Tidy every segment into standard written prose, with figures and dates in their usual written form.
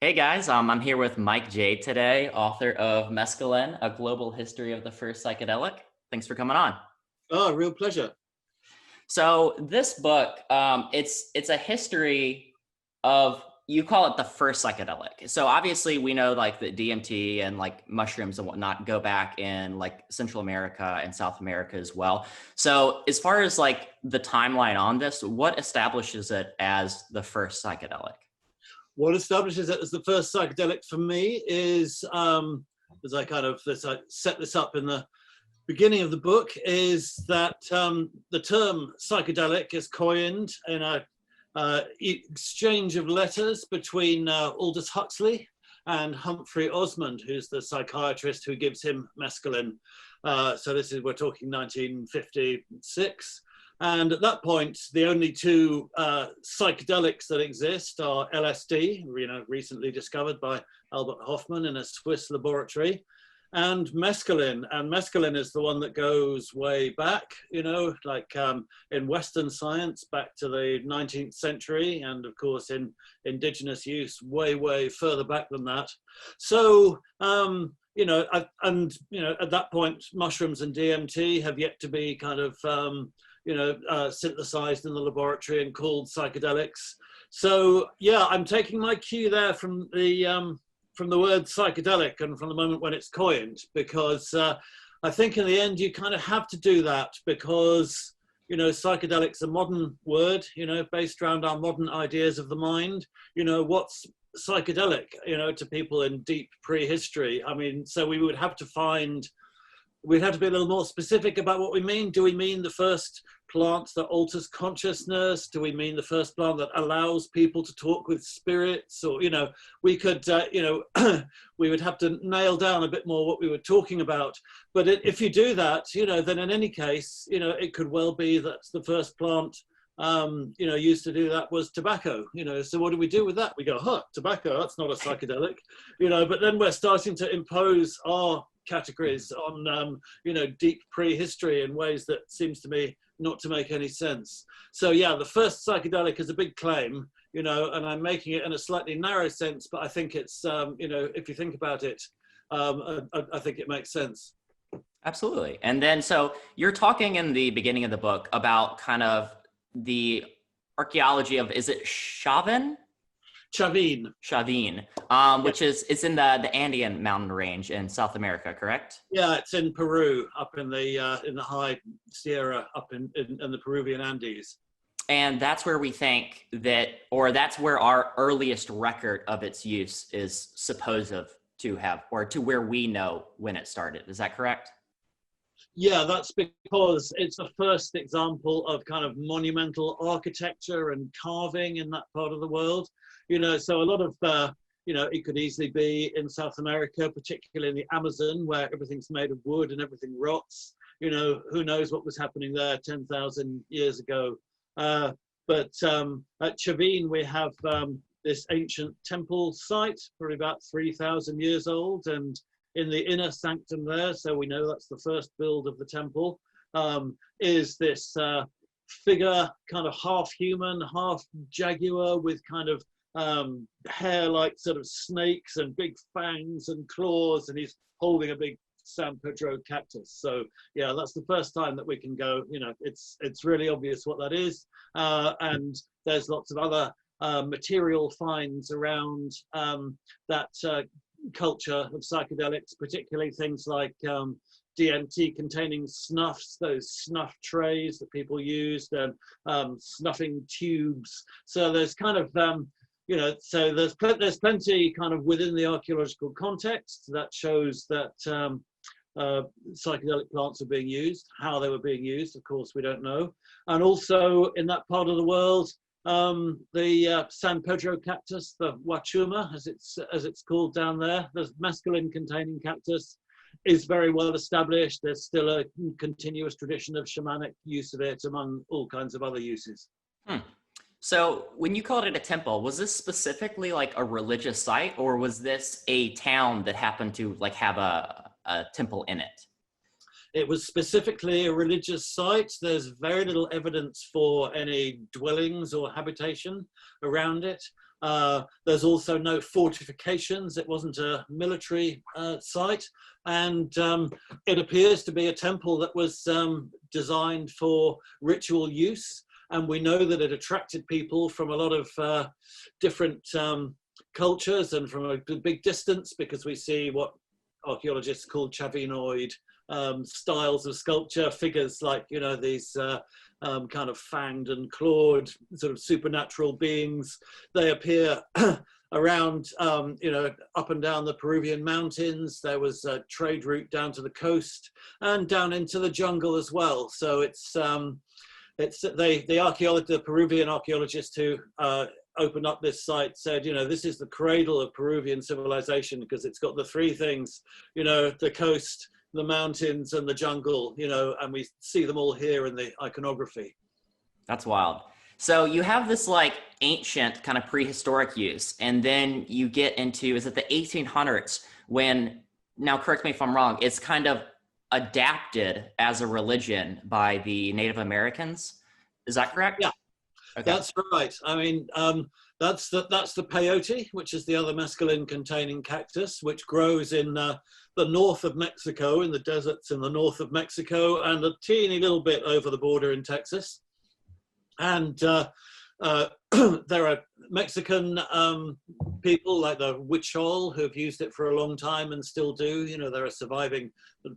Hey guys, I'm here with Mike J today, author of Mescaline, A Global History of the First Psychedelic. Thanks for coming on. Oh, real pleasure. So this book, it's a history of, you call it the first psychedelic. So obviously we know like that DMT and like mushrooms and whatnot go back in like Central America and South America as well. So as far as like the timeline on this, what establishes it as the first psychedelic? What establishes it as the first psychedelic for me is, as I set this up in the beginning of the book, is that the term psychedelic is coined in a exchange of letters between Aldous Huxley and Humphrey Osmond, who's the psychiatrist who gives him mescaline. So we're talking 1956. And at that point, the only two psychedelics that exist are LSD, recently discovered by Albert Hofmann in a Swiss laboratory, and mescaline. And mescaline is the one that goes way back, in Western science, back to the 19th century, and of course in indigenous use, way, way further back than that. So, at that point, mushrooms and DMT have yet to be kind of, synthesized in the laboratory and called psychedelics. So yeah, I'm taking my cue there from the word psychedelic and from the moment when it's coined, because I think in the end you kind of have to do that, because psychedelic's a modern word, based around our modern ideas of the mind. What's psychedelic, to people in deep prehistory? I mean, so we'd have to be a little more specific about what we mean. Do we mean the first plant that alters consciousness? Do we mean the first plant that allows people to talk with spirits? Or, we could, we would have to nail down a bit more what we were talking about. But if you do that, then in any case, it could well be that the first plant, used to do that was tobacco, so what do we do with that? We go, tobacco, that's not a psychedelic, but then we're starting to impose our categories on, deep prehistory in ways that seems to me not to make any sense. So yeah, the first psychedelic is a big claim, and I'm making it in a slightly narrow sense, but I think it's, if you think about it, I think it makes sense. Absolutely. And then, so you're talking in the beginning of the book about kind of the archaeology of, is it Chavín? Chavín, which is, it's in the Andean mountain range in South America, correct? Yeah, it's in Peru, up in the high Sierra, up in the Peruvian Andes. And that's where we think that, or that's where our earliest record of its use is supposed to have, or to where we know when it started. Is that correct? Yeah, that's because it's the first example of kind of monumental architecture and carving in that part of the world. So a lot of, it could easily be in South America, particularly in the Amazon, where everything's made of wood and everything rots. Who knows what was happening there 10,000 years ago. But at Chavín, we have this ancient temple site, probably about 3,000 years old, and in the inner sanctum there, so we know that's the first build of the temple, is this figure, kind of half human, half jaguar, with kind of hair like sort of snakes and big fangs and claws, and he's holding a big San Pedro cactus. So yeah, that's the first time that we can go, it's really obvious what that is. And there's lots of other material finds around that culture of psychedelics, particularly things like DMT containing snuffs, those snuff trays that people used, and snuffing tubes. So there's kind of, so there's plenty kind of within the archaeological context that shows that psychedelic plants are being used. How they were being used, of course, we don't know. And also in that part of the world, the San Pedro cactus, the huachuma, as it's called down there, the mescaline containing cactus, is very well established. There's still a continuous tradition of shamanic use of it, among all kinds of other uses. So when you called it a temple, was this specifically like a religious site, or was this a town that happened to like have a temple in it? It was specifically a religious site. There's very little evidence for any dwellings or habitation around it. There's also no fortifications. It wasn't a military site. And it appears to be a temple that was designed for ritual use. And we know that it attracted people from a lot of different cultures and from a big distance, because we see what archaeologists call Chavínoid styles of sculpture, figures like, you know, these kind of fanged and clawed sort of supernatural beings. They appear around, you know, up and down the Peruvian mountains. There was a trade route down to the coast and down into the jungle as well. So it's the Peruvian archaeologists who opened up this site said, you know, this is the cradle of Peruvian civilization because it's got the three things, you know, the coast, the mountains, and the jungle, you know, and we see them all here in the iconography. That's wild. So you have this like ancient kind of prehistoric use, and then you get into, is it the 1800s when, now correct me if I'm wrong, it's kind of adapted as a religion by the Native Americans. Is that correct? Yeah, okay. That's right. I mean, that's the peyote, which is the other mescaline containing cactus, which grows in the north of Mexico, in the deserts in the north of Mexico, and a teeny little bit over the border in Texas. And there are Mexican people like the Huichol who have used it for a long time and still do. You know, there are surviving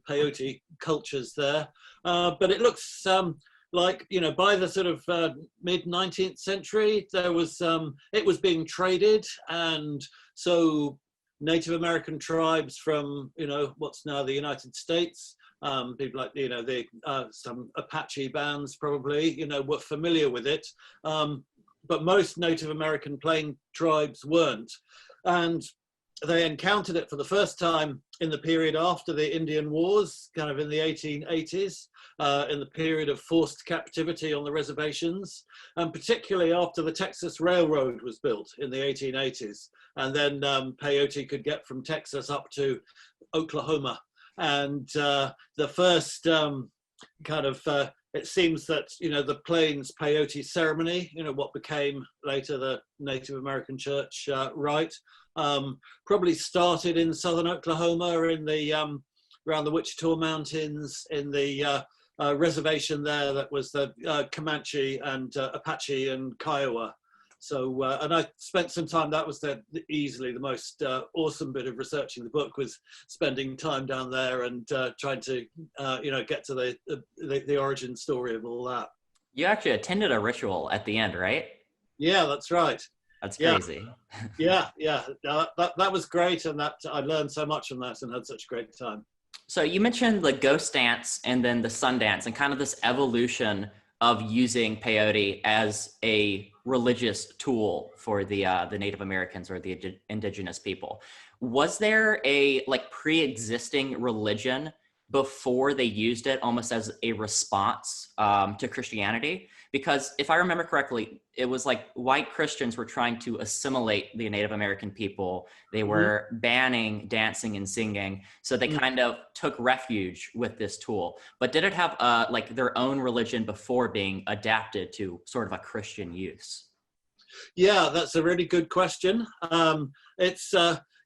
peyote cultures there. But it looks like, you know, by the sort of mid 19th century, there was it was being traded, and so Native American tribes from, you know, what's now the United States, people like, you know, some Apache bands probably, you know, were familiar with it, but most Native American plain tribes weren't, and they encountered it for the first time in the period after the Indian Wars, kind of in the 1880s, in the period of forced captivity on the reservations, and particularly after the Texas Railroad was built in the 1880s. And then peyote could get from Texas up to Oklahoma. And the first kind of, it seems that, you know, the Plains peyote ceremony, you know, what became later the Native American Church rite, probably started in southern Oklahoma, in the around the Wichita Mountains, in the reservation there that was the Comanche and Apache and Kiowa. So, and I spent some time, that was easily the most awesome bit of researching the book, was spending time down there and trying to, you know, get to the origin story of all that. You actually attended a ritual at the end, right? Yeah, that's right. That's crazy. Yeah. That was great, and that I learned so much from that and had such a great time. So you mentioned the ghost dance and then the sun dance and kind of this evolution of using peyote as a religious tool for the Native Americans or the indigenous people. Was there a like pre-existing religion before they used it almost as a response to Christianity? Because if I remember correctly, it was like white Christians were trying to assimilate the Native American people. They were banning dancing and singing. So they kind of took refuge with this tool. But did it have like their own religion before being adapted to sort of a Christian use? Yeah, that's a really good question. It's,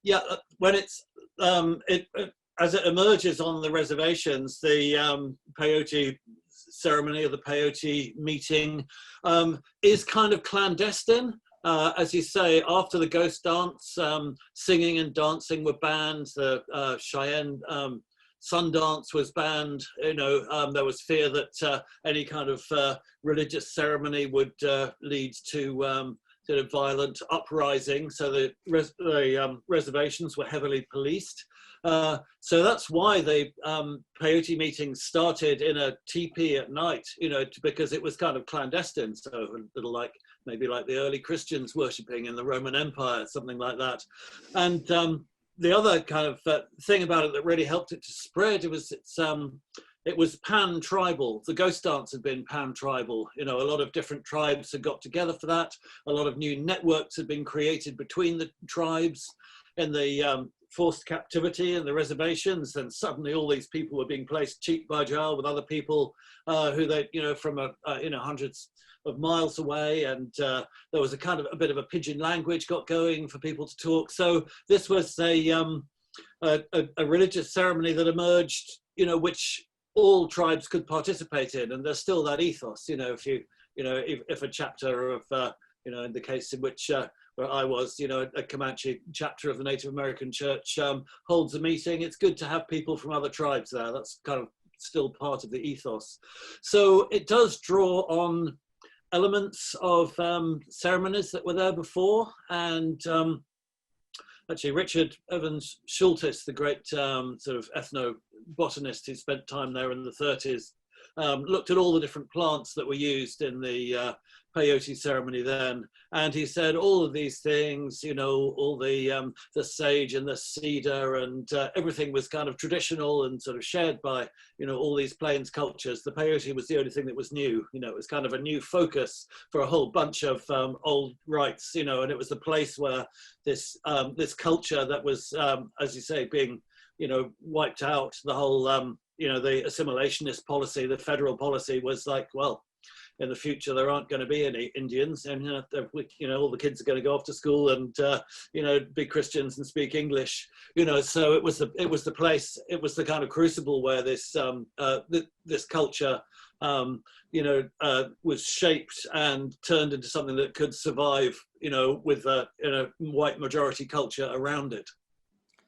yeah, when it's, as it emerges on the reservations, the peyote ceremony or the peyote meeting is kind of clandestine. As you say, after the ghost dance, singing and dancing were banned. The Cheyenne sun dance was banned. You know, there was fear that any kind of religious ceremony would lead to sort of violent uprising. So the reservations were heavily policed. So that's why the peyote meetings started in a teepee at night, you know, because it was kind of clandestine. So a little like, maybe like the early Christians worshipping in the Roman Empire, something like that. And the other kind of thing about it that really helped it to spread, it was pan-tribal. The ghost dance had been pan-tribal. You know, a lot of different tribes had got together for that. A lot of new networks had been created between the tribes. In the forced captivity in the reservations, then suddenly all these people were being placed cheek by jowl with other people who they, from hundreds of miles away, and there was a kind of a bit of a pidgin language got going for people to talk. So this was a religious ceremony that emerged, which all tribes could participate in, and there's still that ethos. If a chapter of in the case in which where I was, a Comanche chapter of the Native American Church holds a meeting, it's good to have people from other tribes there. That's kind of still part of the ethos. So it does draw on elements of ceremonies that were there before. And actually, Richard Evans Schultes, the great sort of ethnobotanist who spent time there in the 30s, looked at all the different plants that were used in the peyote ceremony then, and he said all of these things, all the sage and the cedar and everything was kind of traditional and sort of shared by all these plains cultures. The peyote was the only thing that was new. It was kind of a new focus for a whole bunch of old rites, and it was the place where this culture that was, as you say, being wiped out. The whole the assimilationist policy, the federal policy was like, well, in the future there aren't going to be any Indians, and all the kids are going to go off to school and be Christians and speak English. So it was the place, it was the kind of crucible where this this culture was shaped and turned into something that could survive with a white majority culture around it.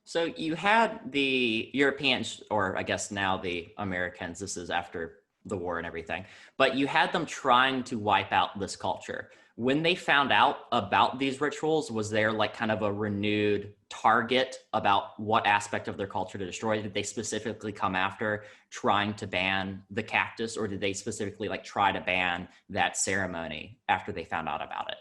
So you had the Europeans, or I guess now the Americans, this is after the war and everything, but you had them trying to wipe out this culture. When they found out about these rituals, was there like kind of a renewed target about what aspect of their culture to destroy? Did they specifically come after trying to ban the cactus, or did they specifically like try to ban that ceremony after they found out about it?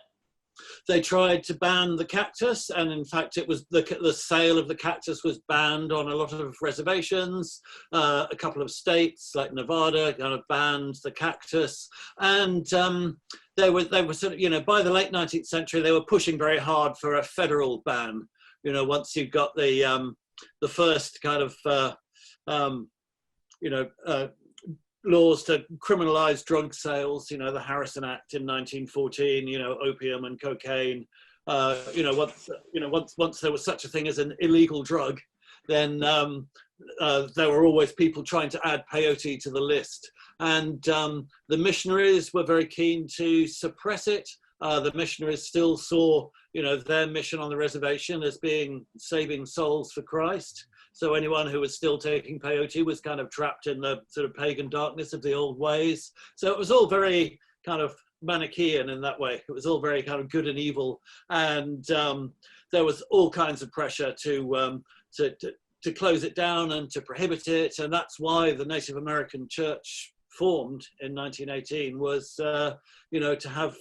They tried to ban the cactus, and in fact it was the sale of the cactus was banned on a lot of reservations. A couple of states like Nevada kind of banned the cactus, and they were sort of, by the late 19th century they were pushing very hard for a federal ban. Once you've got the first kind of laws to criminalize drug sales, the Harrison Act in 1914, opium and cocaine. Once there was such a thing as an illegal drug, then there were always people trying to add peyote to the list. And the missionaries were very keen to suppress it. The missionaries still saw, their mission on the reservation as being saving souls for Christ. So anyone who was still taking peyote was kind of trapped in the sort of pagan darkness of the old ways. So it was all very kind of Manichaean in that way. It was all very kind of good and evil. And there was all kinds of pressure to close it down and to prohibit it. And that's why the Native American Church formed in 1918 was, to have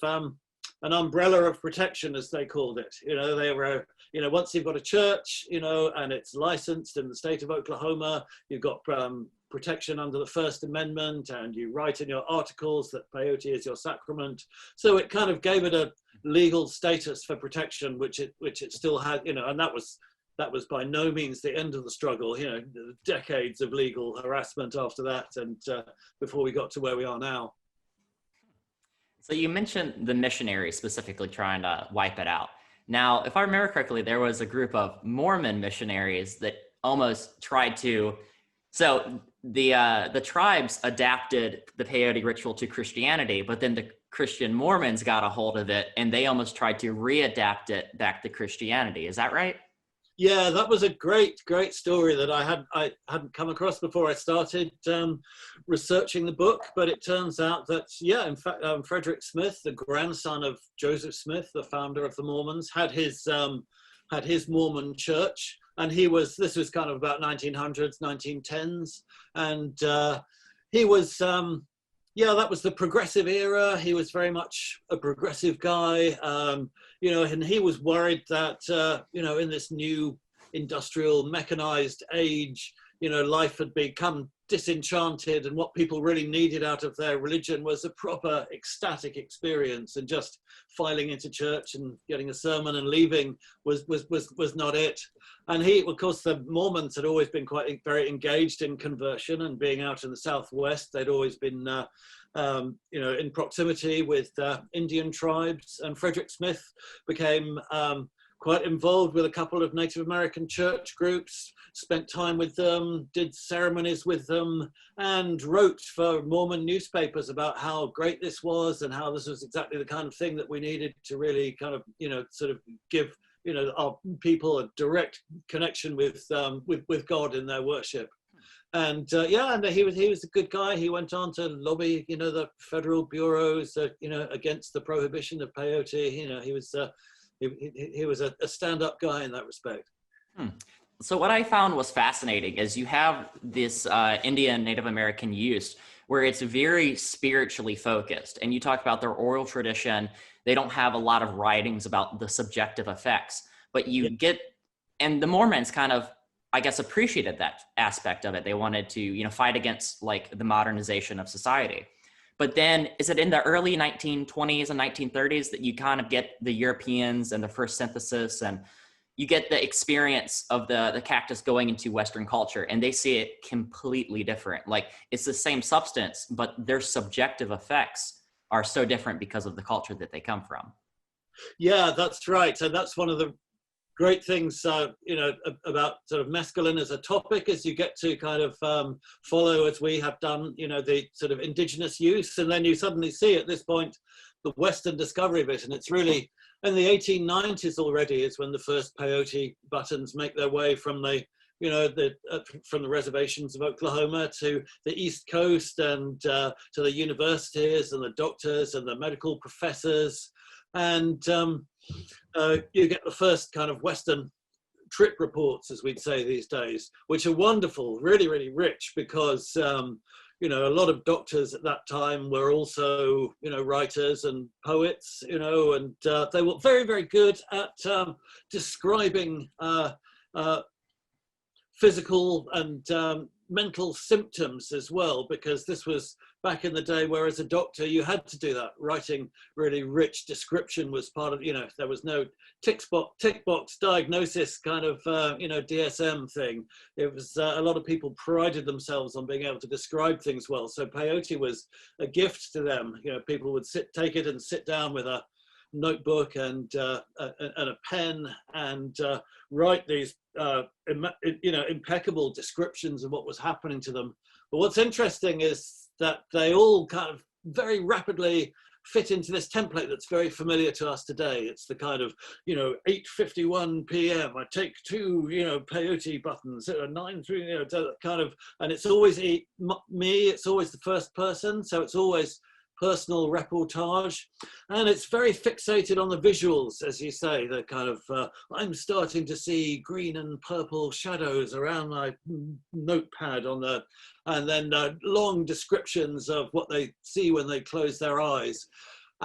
an umbrella of protection, as they called it. They were, once you've got a church, and it's licensed in the state of Oklahoma, you've got protection under the First Amendment, and you write in your articles that peyote is your sacrament. So it kind of gave it a legal status for protection, which it still had, and that was by no means the end of the struggle. Decades of legal harassment after that, and before we got to where we are now. So you mentioned the missionaries specifically trying to wipe it out. Now, if I remember correctly, there was a group of Mormon missionaries that almost tried to, so the tribes adapted the peyote ritual to Christianity, but then the Christian Mormons got a hold of it and they almost tried to readapt it back to Christianity. Is that right? Yeah, that was a great story that I hadn't come across before I started researching the book. But it turns out that, in fact, Frederick Smith, the grandson of Joseph Smith, the founder of the Mormons, had his Mormon church, and this was kind of about 1900s, 1910s, and he was. That was the progressive era. He was very much a progressive guy, and he was worried that, in this new industrial mechanized age, life had become disenchanted, and what people really needed out of their religion was a proper ecstatic experience, and just filing into church and getting a sermon and leaving was not it. And he, of course, the Mormons had always been very engaged in conversion, and being out in the Southwest, they'd always been in proximity with Indian tribes, and Frederick Smith became quite involved with a couple of Native American church groups, spent time with them, did ceremonies with them, and wrote for Mormon newspapers about how great this was, and how this was exactly the kind of thing that we needed to really kind of, sort of give, our people a direct connection with God in their worship. And and he was a good guy. He went on to lobby, the federal bureaus, against the prohibition of peyote. He was a stand-up guy in that respect. So what I found was fascinating is you have this Indian Native American use where it's very spiritually focused, and you talk about their oral tradition. They don't have a lot of writings about the subjective effects, but you get, and the Mormons kind of, I guess, appreciated that aspect of it. They wanted to, fight against like the modernization of society. But then is it in the early 1920s and 1930s that you kind of get the Europeans and the first synthesis, and you get the experience of the cactus going into Western culture, and they see it completely different. Like it's the same substance, but their subjective effects are so different because of the culture that they come from. Yeah, that's right. And that's one of the great things, about sort of mescaline as a topic, is you get to kind of follow, as we have done, the sort of indigenous use, and then you suddenly see at this point the Western discovery of it. And it's really in the 1890s already is when the first peyote buttons make their way from the from the reservations of Oklahoma to the East Coast, and to the universities and the doctors and the medical professors. And you get the first kind of Western trip reports, as we'd say these days, which are wonderful, really, really rich, because, a lot of doctors at that time were also, writers and poets, and they were very, very good at describing physical and mental symptoms as well, because this was back in the day where as a doctor you had to do that. Writing really rich description was part of, there was no tick box diagnosis kind of, DSM thing. It was a lot of people prided themselves on being able to describe things well. So peyote was a gift to them. People would take it and sit down with a notebook and a pen and write these impeccable descriptions of what was happening to them. But what's interesting is that they all kind of very rapidly fit into this template that's very familiar to us today. It's the kind of 8:51 p.m. I take 2 peyote buttons at 9:03 kind of, and it's always me. It's always the first person, so it's always personal reportage, and it's very fixated on the visuals, as you say, the kind of I'm starting to see green and purple shadows around my notepad and then long descriptions of what they see when they close their eyes.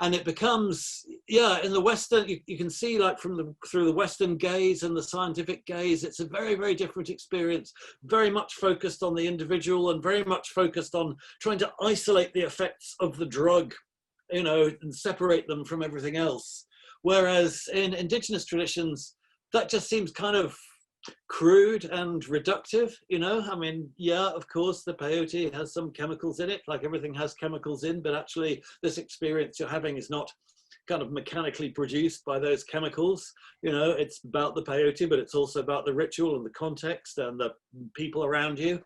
And it becomes, in the Western, you can see like through the Western gaze and the scientific gaze, it's a very, very different experience, very much focused on the individual and very much focused on trying to isolate the effects of the drug, and separate them from everything else. Whereas in indigenous traditions, that just seems kind of crude and reductive. Of course the peyote has some chemicals in it, like everything has chemicals in, but actually this experience you're having is not kind of mechanically produced by those chemicals. It's about the peyote, but it's also about the ritual and the context and the people around you.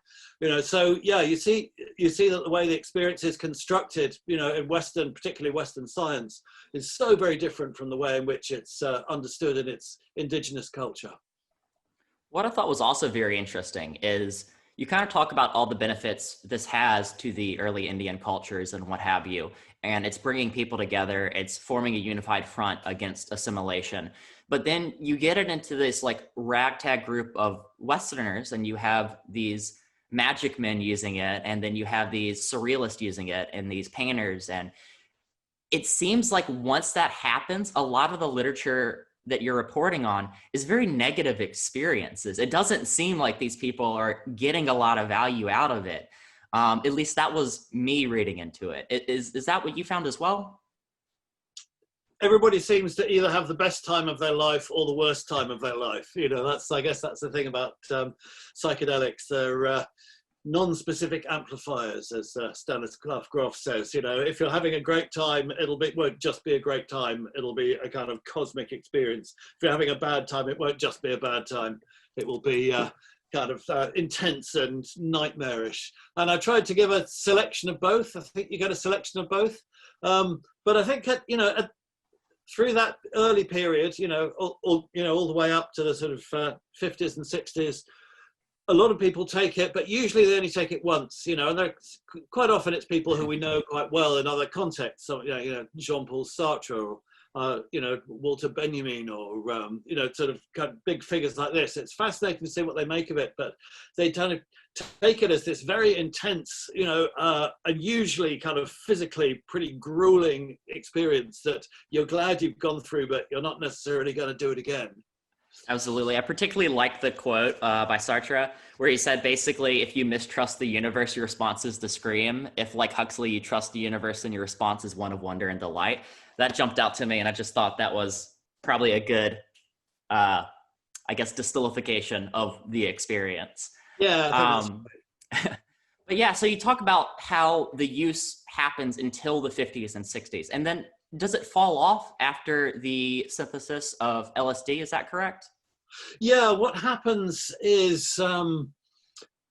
So you see that the way the experience is constructed, in Western, particularly Western science, is so very different from the way in which it's understood in its indigenous culture. What I thought was also very interesting is you kind of talk about all the benefits this has to the early Indian cultures and what have you, and it's bringing people together, it's forming a unified front against assimilation. But then you get it into this like ragtag group of Westerners, and you have these magic men using it, and then you have these surrealists using it, and these painters, and it seems like once that happens, a lot of the literature that you're reporting on is very negative experiences. It doesn't seem like these people are getting a lot of value out of it. At least that was me reading into it. Is that what you found as well? Everybody seems to either have the best time of their life or the worst time of their life. You know, I guess that's the thing about psychedelics. They're non-specific amplifiers, as Stanislav Grof says. You know, if you're having a great time, won't just be a great time. It'll be a kind of cosmic experience. If you're having a bad time, it won't just be a bad time. It will be kind of intense and nightmarish. And I tried to give a selection of both. I think you get a selection of both. But I think, through that early period, all the way up to the sort of 50s and 60s, a lot of people take it, but usually they only take it once, and quite often it's people who we know quite well in other contexts. So, Jean-Paul Sartre, or Walter Benjamin, or sort of kind of big figures like this. It's fascinating to see what they make of it, but they kind of take it as this very intense, and usually kind of physically pretty grueling experience that you're glad you've gone through, but you're not necessarily going to do it again. Absolutely. I particularly like the quote by Sartre, where he said, basically, if you mistrust the universe, your response is to scream. If, like Huxley, you trust the universe, and your response is one of wonder and delight. That jumped out to me, and I just thought that was probably a good, distillification of the experience. Yeah. But yeah, so you talk about how the use happens until the 50s and 60s, and then does it fall off after the synthesis of LSD? Is that correct? Yeah, what happens is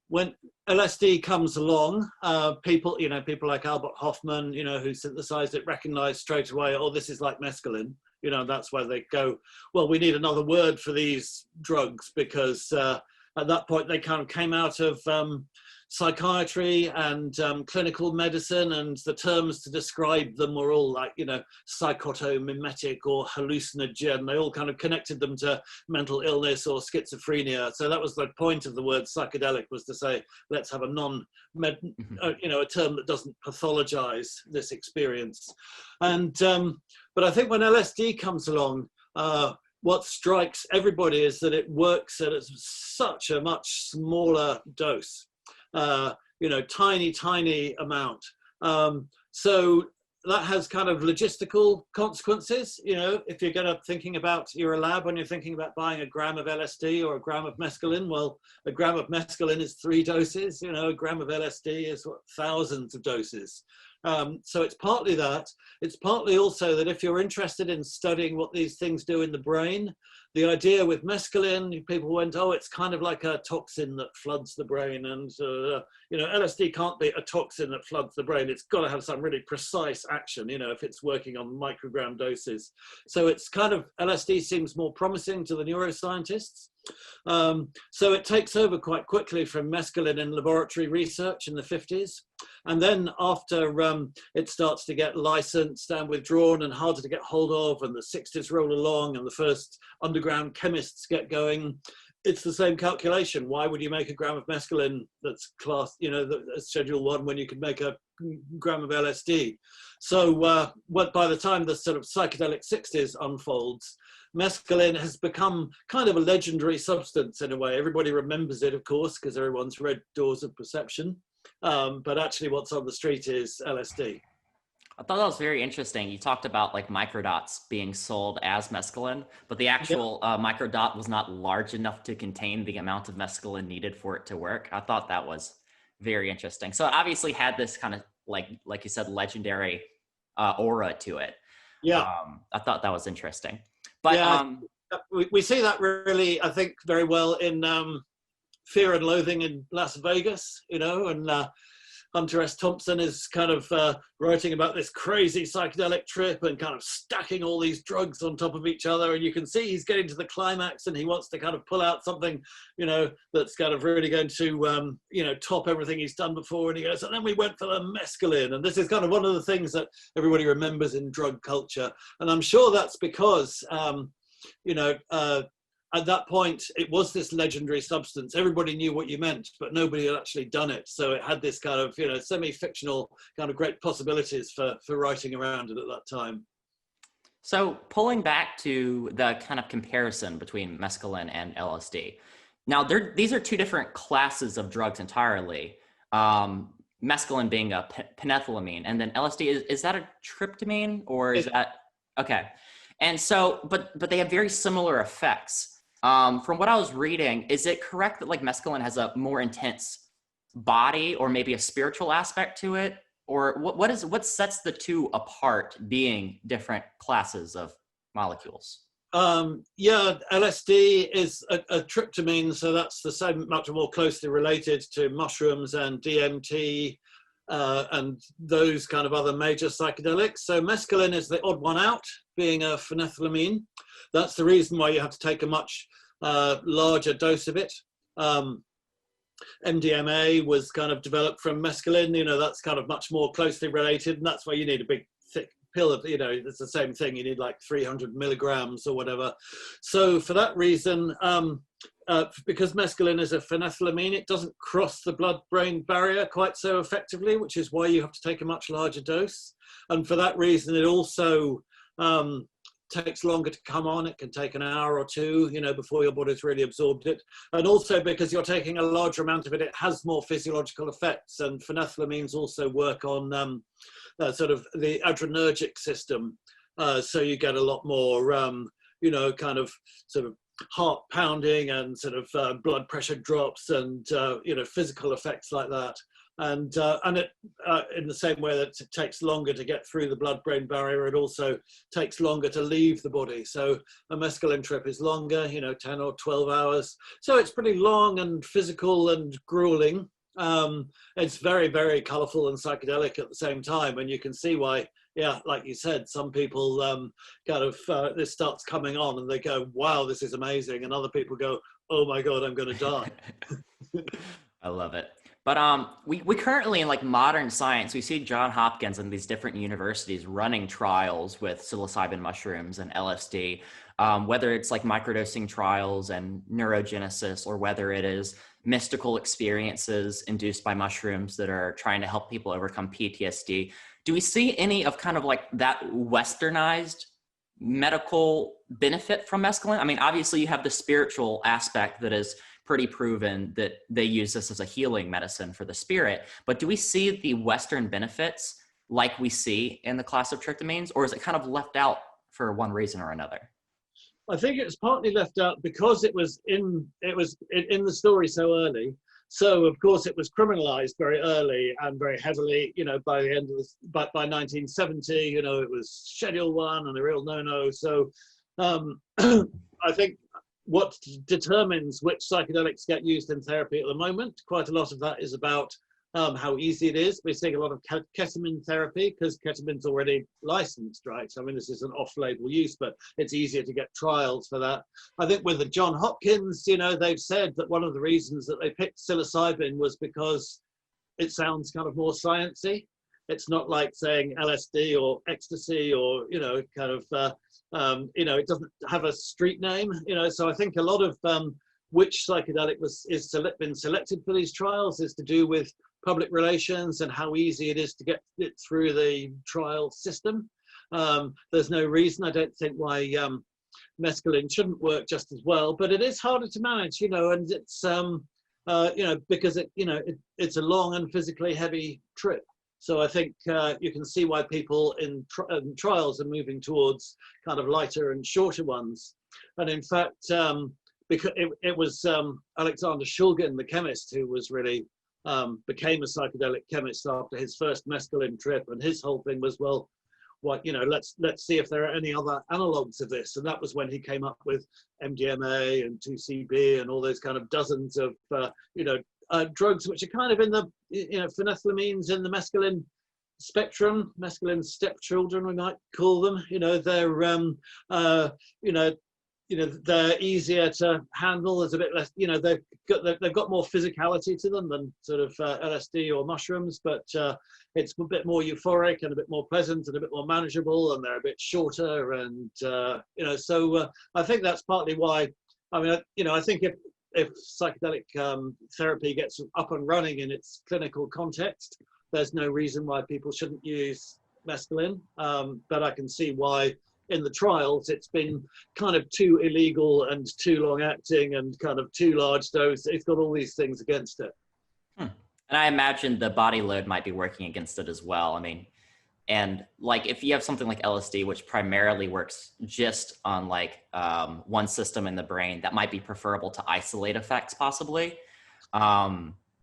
when LSD comes along, people like Albert Hoffman, who synthesized it, recognized straight away, oh, this is like mescaline. That's where they go, well, we need another word for these drugs, because at that point they kind of came out of psychiatry and clinical medicine, and the terms to describe them were all like, psychotomimetic or hallucinogen. They all kind of connected them to mental illness or schizophrenia. So that was the point of the word psychedelic, was to say, let's have a a term that doesn't pathologize this experience. And but I think when LSD comes along, what strikes everybody is that it works at such a much smaller dose. Tiny amount. So that has kind of logistical consequences. If you're thinking about, you're a lab, when you're thinking about buying a gram of LSD or a gram of mescaline, well, a gram of mescaline is 3 doses. A gram of LSD is thousands of doses. So it's partly that. It's partly also that if you're interested in studying what these things do in the brain, the idea with mescaline, people went, oh, it's kind of like a toxin that floods the brain. And, LSD can't be a toxin that floods the brain. It's got to have some really precise action, if it's working on microgram doses. So it's kind of, LSD seems more promising to the neuroscientists. So it takes over quite quickly from mescaline in laboratory research in the 50s. And then after it starts to get licensed and withdrawn and harder to get hold of, and the 60s roll along and the first underground chemists get going, it's the same calculation. Why would you make a gram of mescaline that's classed, that's Schedule 1, when you could make a gram of LSD? So by the time the sort of psychedelic 60s unfolds, mescaline has become kind of a legendary substance in a way. Everybody remembers it, of course, because everyone's read Doors of Perception. But actually what's on the street is LSD. I thought that was very interesting. You talked about like microdots being sold as mescaline, but the actual microdot was not large enough to contain the amount of mescaline needed for it to work. I thought that was very interesting. So it obviously had this kind of like you said, legendary aura to it. Yeah. I thought that was interesting. But we see that really, I think, very well in Fear and Loathing in Las Vegas, and Hunter S. Thompson is kind of writing about this crazy psychedelic trip and kind of stacking all these drugs on top of each other. And you can see he's getting to the climax and he wants to kind of pull out something, that's kind of really going to, top everything he's done before. And he goes, and then we went for the mescaline. And this is kind of one of the things that everybody remembers in drug culture. And I'm sure that's because, at that point, it was this legendary substance. Everybody knew what you meant, but nobody had actually done it. So it had this kind of, semi-fictional kind of great possibilities for writing around it at that time. So pulling back to the kind of comparison between mescaline and LSD. Now, these are 2 different classes of drugs entirely. mescaline being a penethylamine, and then LSD is that a tryptamine, or is that okay? And so, but they have very similar effects. From what I was reading, is it correct that like mescaline has a more intense body or maybe a spiritual aspect to it? Or what sets the two apart, being different classes of molecules? Yeah, LSD is a tryptamine, so that's the same, much more closely related to mushrooms and DMT and those kind of other major psychedelics. So mescaline is the odd one out, being a phenethylamine. That's the reason why you have to take a much larger dose of it. MDMA was kind of developed from mescaline, you know, that's kind of much more closely related, and that's why you need a big thick pill of, you know, it's the same thing, you need like 300 milligrams or whatever. So for that reason, because mescaline is a phenethylamine, it doesn't cross the blood-brain barrier quite so effectively, which is why you have to take a much larger dose. And for that reason, it also takes longer to come on. It can take an hour or two, you know, before your body's really absorbed it. And also because you're taking a larger amount of it, it has more physiological effects. And phenethylamines also work on sort of the adrenergic system. So you get a lot more, you know, kind of sort of heart pounding and sort of blood pressure drops and, you know, physical effects like that. And it, in the same way that it takes longer to get through the blood-brain barrier, it also takes longer to leave the body. So a mescaline trip is longer, you know, 10 or 12 hours. So it's pretty long and physical and grueling. It's very, very colorful and psychedelic at the same time. And you can see why, yeah, like you said, some people kind of, this starts coming on and they go, wow, this is amazing. And other people go, oh my God, I'm going to die. I love it. But we currently, in like modern science, we see John Hopkins and these different universities running trials with psilocybin mushrooms and LSD, whether it's like microdosing trials and neurogenesis, or whether it is mystical experiences induced by mushrooms that are trying to help people overcome PTSD. Do we see any of kind of like that westernized medical benefit from mescaline? I mean, obviously you have the spiritual aspect that is pretty proven that they use this as a healing medicine for the spirit, but do we see the Western benefits like we see in the class of tryptamines, or is it kind of left out for one reason or another? I think it's partly left out because it was in the story so early. So of course it was criminalized very early and very heavily, you know, by the end of by 1970, you know, it was Schedule 1 and a real no-no. So I think what determines which psychedelics get used in therapy at the moment, quite a lot of that is about how easy it is. We're seeing a lot of ketamine therapy because ketamine's already licensed, right? I mean, this is an off-label use, but it's easier to get trials for that. I think with the John Hopkins, you know, they've said that one of the reasons that they picked psilocybin was because it sounds kind of more sciencey. It's not like saying LSD or ecstasy or, you know, kind of, you know, it doesn't have a street name, you know, so I think a lot of which psychedelic been selected for these trials is to do with public relations and how easy it is to get it through the trial system. There's no reason, I don't think, why mescaline shouldn't work just as well, but it is harder to manage, you know, and it's, you know, because it, you know, it's a long and physically heavy trip. So I think you can see why people in trials are moving towards kind of lighter and shorter ones. And in fact, because it was Alexander Shulgin, the chemist, who was really became a psychedelic chemist after his first mescaline trip. And his whole thing was, well, what, you know, let's see if there are any other analogs of this. And that was when he came up with MDMA and 2CB and all those kind of dozens of, you know, drugs which are kind of in the, you know, phenethylamines in the mescaline spectrum, mescaline stepchildren, we might call them. You know, they're, you know, they're easier to handle. There's a bit less, you know, they've got more physicality to them than sort of LSD or mushrooms, but it's a bit more euphoric and a bit more pleasant and a bit more manageable, and they're a bit shorter. And, you know, so I think that's partly why, I mean, you know, I think if psychedelic therapy gets up and running in its clinical context, there's no reason why people shouldn't use mescaline. But I can see why in the trials it's been kind of too illegal and too long acting and kind of too large dose. It's got all these things against it. And I imagine the body load might be working against it as well. I mean, and like if you have something like LSD, which primarily works just on like one system in the brain, that might be preferable to isolate effects possibly.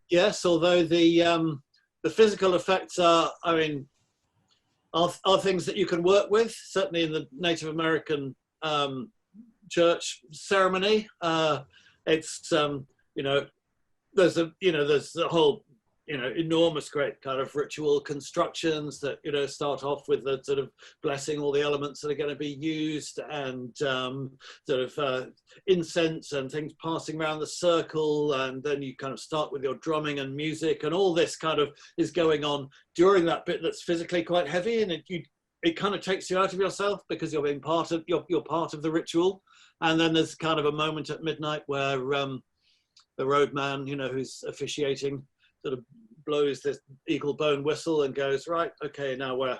Yes, although the physical effects are, I mean, are things that you can work with. Certainly in the Native American church ceremony, it's you know, there's a whole enormous great kind of ritual constructions that start off with the sort of blessing all the elements that are going to be used, and sort of incense and things passing around the circle, and then you kind of start with your drumming and music, and all this kind of is going on during that bit that's physically quite heavy, and it kind of takes you out of yourself because you're being part of you're part of the ritual. And then there's kind of a moment at midnight where the roadman, who's officiating, sort of blows this eagle bone whistle and goes, right, okay, now we're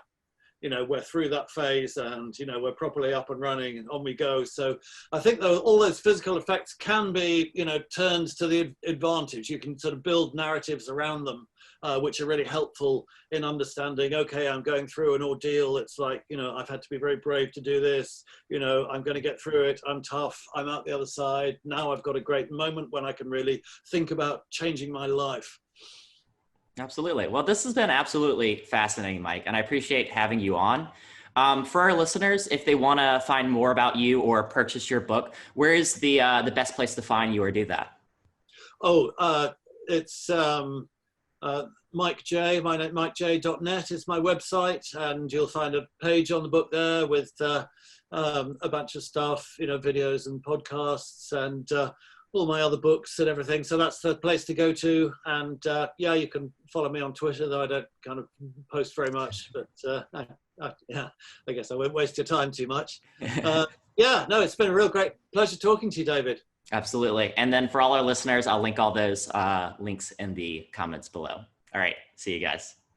through that phase, and we're properly up and running, and on we go. So I think though all those physical effects can be turned to the advantage. You can sort of build narratives around them, which are really helpful in understanding, okay, I'm going through an ordeal. It's like, I've had to be very brave to do this. I'm going to get through it. I'm tough. I'm out the other side. Now I've got a great moment when I can really think about changing my life. Absolutely. Well, this has been absolutely fascinating, Mike, and I appreciate having you on. For our listeners, if they want to find more about you or purchase your book, where is the best place to find you or do that? It's Mike J. MikeJ.net is my website, and you'll find a page on the book there with a bunch of stuff, videos and podcasts, and all my other books and everything. So that's the place to go to. And you can follow me on Twitter, though I don't kind of post very much, but I guess I won't waste your time too much. It's been a real great pleasure talking to you, David. Absolutely. And then for all our listeners, I'll link all those links in the comments below. All right. See you guys.